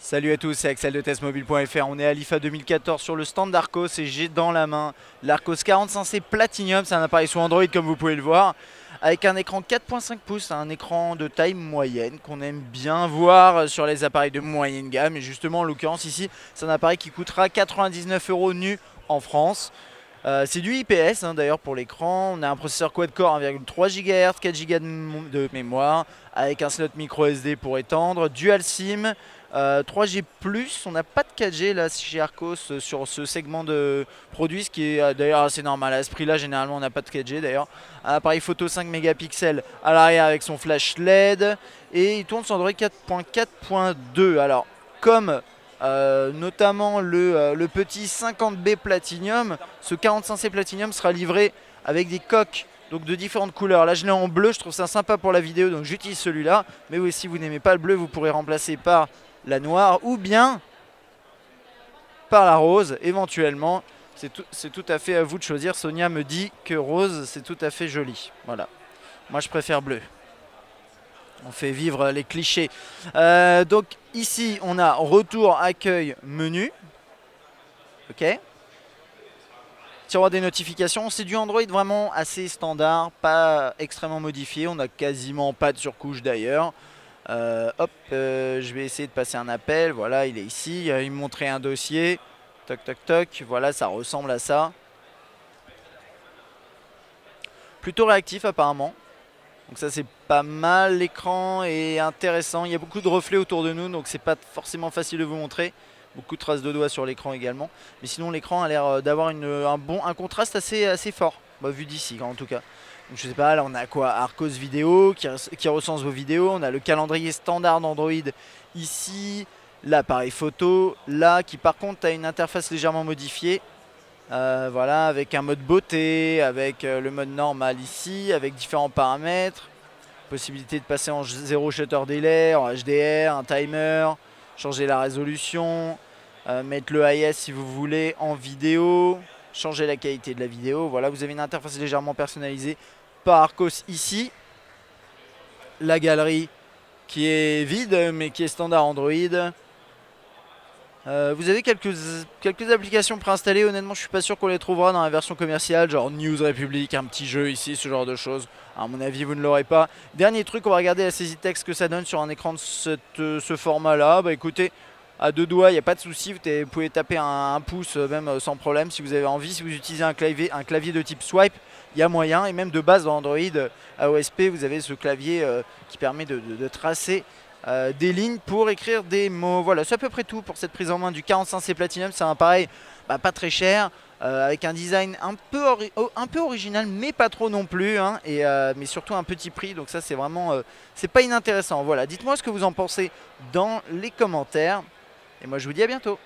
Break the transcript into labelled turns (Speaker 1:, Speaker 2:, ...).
Speaker 1: Salut à tous, c'est Axel de testmobile.fr. On est à l'IFA 2014 sur le stand d'Arcos et j'ai dans la main l'Arcos 45C Platinum. C'est un appareil sous Android comme vous pouvez le voir, avec un écran 4.5 pouces, un écran de taille moyenne qu'on aime bien voir sur les appareils de moyenne gamme. Et justement, en l'occurrence ici, c'est un appareil qui coûtera 99 € nu en France. C'est du IPS d'ailleurs pour l'écran. On a un processeur quad-core 1,3 GHz, 4 Go de mémoire, avec un slot micro SD pour étendre, dual SIM, 3G+, on n'a pas de 4G là chez Arcos sur ce segment de produits, ce qui est d'ailleurs assez normal. À ce prix là, généralement on n'a pas de 4G d'ailleurs. Un appareil photo 5 mégapixels à l'arrière avec son flash LED, et il tourne sur Android 4.4.2. Alors comme notamment le petit 50B Platinum, ce 45C Platinum sera livré avec des coques donc de différentes couleurs. Là je l'ai en bleu, je trouve ça sympa pour la vidéo, donc j'utilise celui-là. Mais oui, si vous n'aimez pas le bleu, vous pourrez remplacer par la noire ou bien par la rose éventuellement. C'est tout à fait à vous de choisir. Sonia me dit que rose c'est tout à fait joli. Voilà, moi je préfère bleu. On fait vivre les clichés. Donc ici on a retour, accueil, menu. Ok. Tiroir des notifications, c'est du Android vraiment assez standard, pas extrêmement modifié. On n'a quasiment pas de surcouche d'ailleurs. Je vais essayer de passer un appel. Voilà, il est ici. Il me montrait un dossier. Toc toc toc. Voilà, ça ressemble à ça. Plutôt réactif apparemment. Donc ça c'est pas mal. L'écran est intéressant. Il y a beaucoup de reflets autour de nous, donc c'est pas forcément facile de vous montrer. Beaucoup de traces de doigts sur l'écran également. Mais sinon l'écran a l'air d'avoir un contraste assez fort. Bah, vu d'ici en tout cas. Donc je sais pas, là on a quoi? Arcos Vidéo qui recense vos vidéos. On a le calendrier standard d'Android ici. L'appareil photo là qui par contre a une interface légèrement modifiée. Voilà, avec un mode beauté, avec le mode normal ici, avec différents paramètres. Possibilité de passer en 0 shutter delay, en HDR, un timer, changer la résolution, mettre le IS si vous voulez en vidéo, changer la qualité de la vidéo. Voilà, vous avez une interface légèrement personnalisée par Arcos ici. La galerie qui est vide mais qui est standard Android. Vous avez quelques applications préinstallées. Honnêtement je suis pas sûr qu'on les trouvera dans la version commerciale, genre News Republic, un petit jeu ici, ce genre de choses. À mon avis vous ne l'aurez pas. Dernier truc, on va regarder la saisie de texte que ça donne sur un écran de ce format là. Bah écoutez, à deux doigts, il n'y a pas de souci, vous pouvez taper un pouce même sans problème si vous avez envie. Si vous utilisez un clavier de type swipe, il y a moyen. Et même de base dans Android AOSP, vous avez ce clavier qui permet de tracer des lignes pour écrire des mots. Voilà, c'est à peu près tout pour cette prise en main du 45C Platinum. C'est un appareil pas très cher, avec un design un peu original, mais pas trop non plus, mais surtout un petit prix. Donc ça c'est vraiment, c'est pas inintéressant. Voilà, dites-moi ce que vous en pensez dans les commentaires. Et moi je vous dis à bientôt.